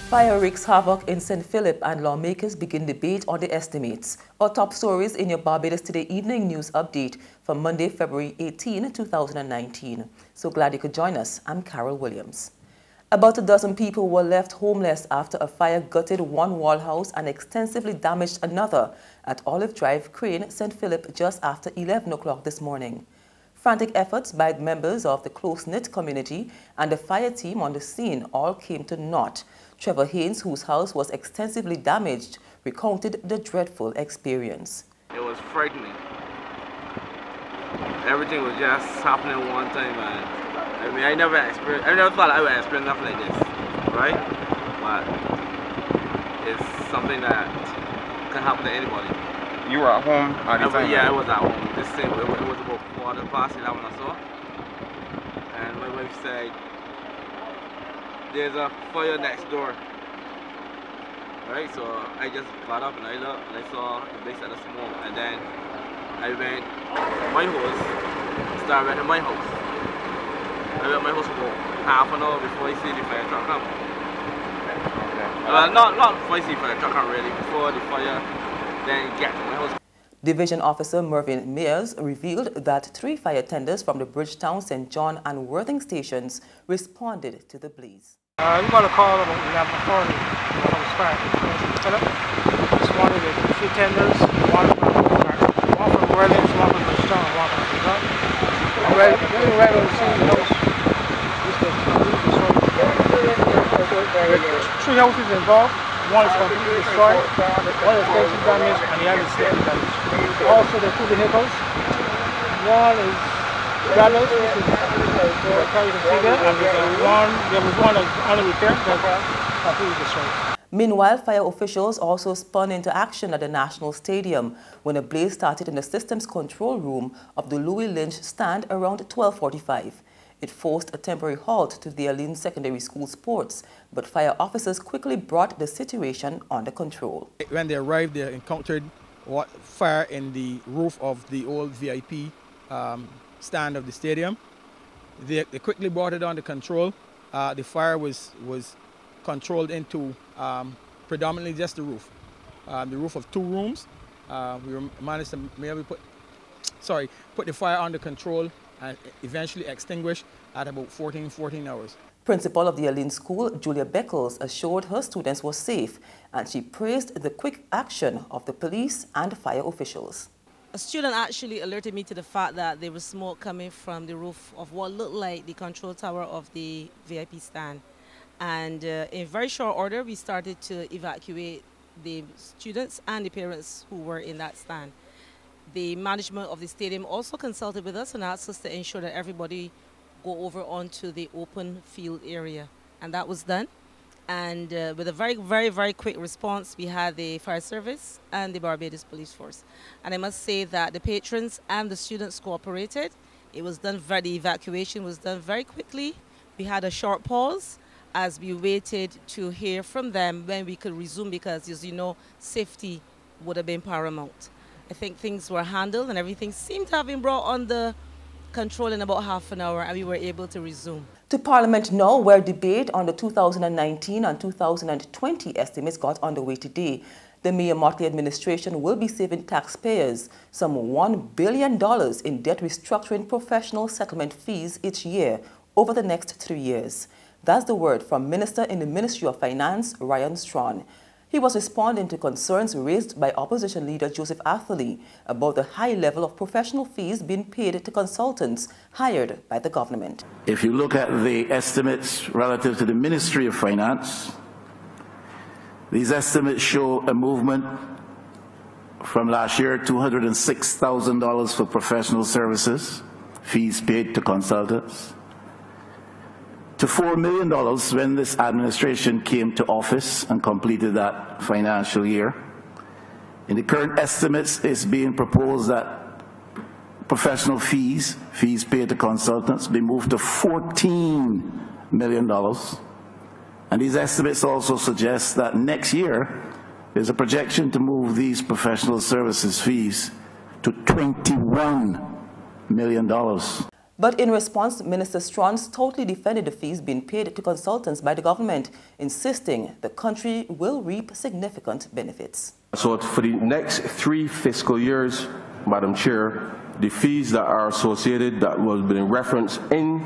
Fire wreaks havoc in St. Philip and lawmakers begin debate on the estimates. Our top stories in your Barbados Today evening news update for Monday, February 18, 2019. So glad you could join us. I'm Carol Williams. About a dozen people were left homeless after a fire gutted one wall house and extensively damaged another at Olive Drive, Crane, St. Philip just after 11 o'clock this morning. Frantic efforts by members of the close-knit community and the fire team on the scene all came to naught. Trevor Haynes, whose house was extensively damaged, recounted the dreadful experience. It was frightening. Everything was just happening one time, man. I mean, I never thought I would experience nothing like this, right? But it's something that can happen to anybody. You were at home at the time? Yeah, I was at home. This thing, it was about 11:15 or so. And my wife said, there's a fire next door. Right, so I just got up and I looked and I saw the base of the smoke, and then I went my house, started at my house. I went to my house about half an hour before I see the fire truck come. Not before I see the fire truck come really, before the fire then get to my house. Division Officer Mervyn Mears revealed that 3 fire tenders from the Bridgetown, St. John and Worthing stations responded to the blaze. We got a call about 11:40 when I was fired. Responded with 3 tenders, one from Worthing, one from Bridgetown, and one from St. John. Right on the scene, the house. 3 houses involved. One is completely destroyed, one is slightly damaged, and the other is slightly damaged. Also, the 2 vehicles. One is Barbados, which is carried in figure, and there was one that's under repair that's completely destroyed. Meanwhile, fire officials also spun into action at the National Stadium when a blaze started in the systems control room of the Louis Lynch stand around 12:45. It forced a temporary halt to the Alene Secondary School sports, but fire officers quickly brought the situation under control. When they arrived, they encountered fire in the roof of the old VIP stand of the stadium. They quickly brought it under control. The fire was controlled into predominantly just the roof of 2 rooms. We managed to maybe put the fire under control and eventually extinguished at about 14 hours. Principal of the Alene School, Julia Beckles, assured her students were safe, and she praised the quick action of the police and fire officials. A student actually alerted me to the fact that there was smoke coming from the roof of what looked like the control tower of the VIP stand. And in very short order, we started to evacuate the students and the parents who were in that stand. The management of the stadium also consulted with us and asked us to ensure that everybody go over onto the open field area. And that was done. And with a very quick response, we had the fire service and the Barbados Police Force. And I must say that the patrons and the students cooperated. It was done the evacuation was done very quickly. We had a short pause as we waited to hear from them when we could resume, because, as you know, safety would have been paramount. I think things were handled and everything seemed to have been brought under control in about half an hour, and we were able to resume. To Parliament now, where debate on the 2019 and 2020 estimates got underway today. The Mayor Motley administration will be saving taxpayers some $1 billion in debt restructuring professional settlement fees each year over the next 3 years. That's the word from Minister in the Ministry of Finance, Ryan Strawn. He was responding to concerns raised by opposition leader Joseph Atherley about the high level of professional fees being paid to consultants hired by the government. If you look at the estimates relative to the Ministry of Finance, these estimates show a movement from last year, $206,000 for professional services, fees paid to consultants, to $4 million when this administration came to office and completed that financial year. In the current estimates, it's being proposed that professional fees paid to consultants, be moved to $14 million. And these estimates also suggest that next year, there's a projection to move these professional services fees to $21 million. But in response, Minister Strauss totally defended the fees being paid to consultants by the government, insisting the country will reap significant benefits. So for the next 3 fiscal years, Madam Chair, the fees that are associated, that was been referenced in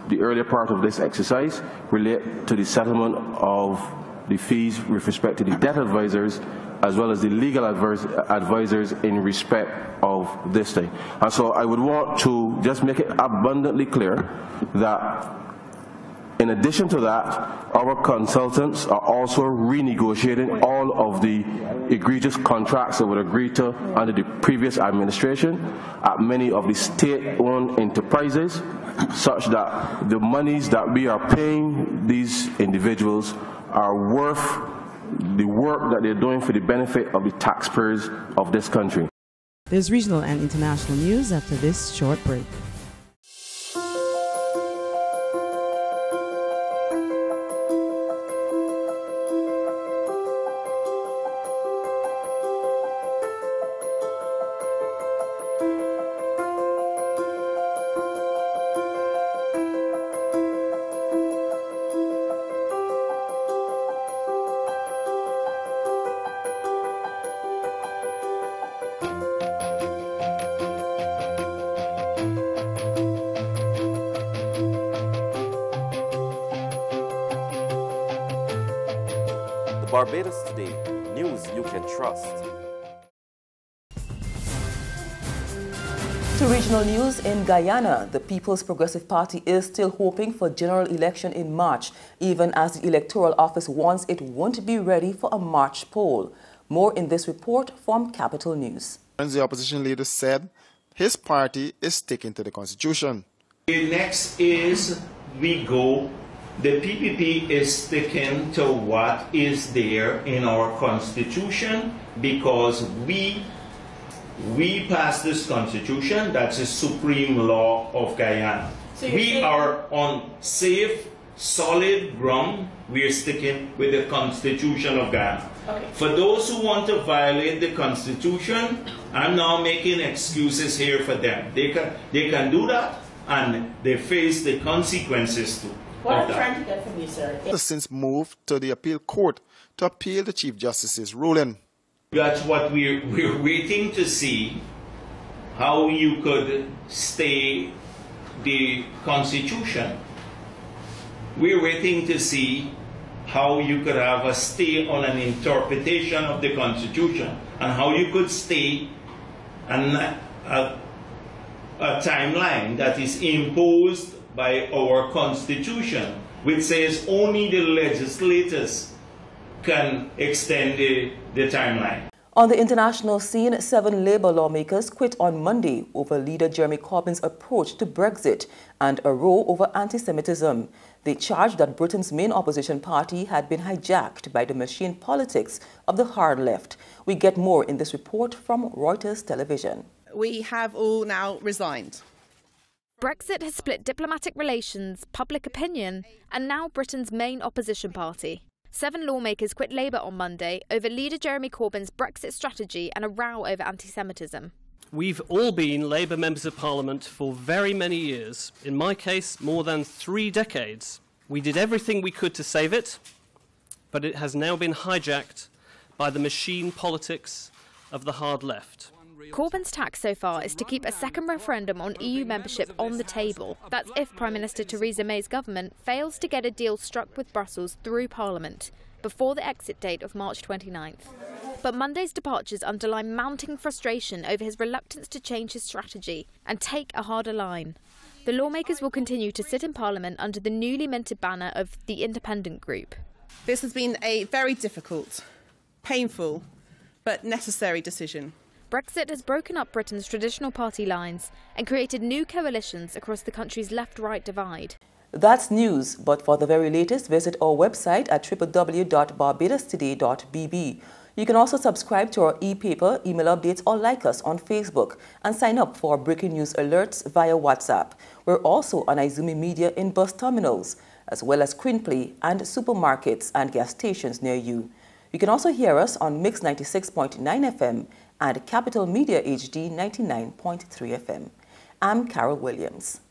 the earlier part of this exercise, relate to the settlement of the fees with respect to the debt advisors as well as the legal advisors in respect of this thing. And so I would want to just make it abundantly clear that in addition to that, our consultants are also renegotiating all of the egregious contracts that were agreed to under the previous administration at many of the state-owned enterprises, such that the monies that we are paying these individuals are worth the work that they're doing for the benefit of the taxpayers of this country. There's regional and international news after this short break. Barbados Today, news you can trust. To regional news in Guyana, the People's Progressive Party is still hoping for general election in March, even as the Electoral Office warns it won't be ready for a March poll. More in this report from Capital News. The opposition leader said his party is sticking to the Constitution. The next is the PPP is sticking to what is there in our Constitution because we passed this Constitution. That's the supreme law of Guyana. So we are on safe, solid ground. We are sticking with the Constitution of Guyana. Okay. For those who want to violate the Constitution, I'm now making excuses here for them. They can do that and they face the consequences too. What I'm trying to get from you, sir, has since moved to the appeal court to appeal the Chief Justice's ruling. That's what we're waiting to see, how you could stay the Constitution. We're waiting to see how you could have a stay on an interpretation of the Constitution and how you could stay a timeline that is imposed by our Constitution, which says only the legislators can extend the timeline. On the international scene, 7 Labour lawmakers quit on Monday over leader Jeremy Corbyn's approach to Brexit and a row over anti-Semitism. They charged that Britain's main opposition party had been hijacked by the machine politics of the hard left. We get more in this report from Reuters Television. We have all now resigned. Brexit has split diplomatic relations, public opinion, and now Britain's main opposition party. 7 lawmakers quit Labour on Monday over leader Jeremy Corbyn's Brexit strategy and a row over anti-Semitism. We've all been Labour members of Parliament for very many years. In my case, more than 3 decades. We did everything we could to save it, but it has now been hijacked by the machine politics of the hard left. Corbyn's tack so far is to keep a second referendum on EU membership on the table. That's if Prime Minister Theresa May's government fails to get a deal struck with Brussels through Parliament before the exit date of March 29th. But Monday's departures underline mounting frustration over his reluctance to change his strategy and take a harder line. The lawmakers will continue to sit in Parliament under the newly minted banner of the Independent Group. This has been a very difficult, painful, but necessary decision. Brexit has broken up Britain's traditional party lines and created new coalitions across the country's left-right divide. That's news, but for the very latest, visit our website at www.barbadostoday.bb. You can also subscribe to our e-paper, email updates, or like us on Facebook and sign up for breaking news alerts via WhatsApp. We're also on Izumi Media in bus terminals, as well as Quinplay and supermarkets and gas stations near you. You can also hear us on Mix 96.9 FM and Capital Media HD 99.3 FM. I'm Carol Williams.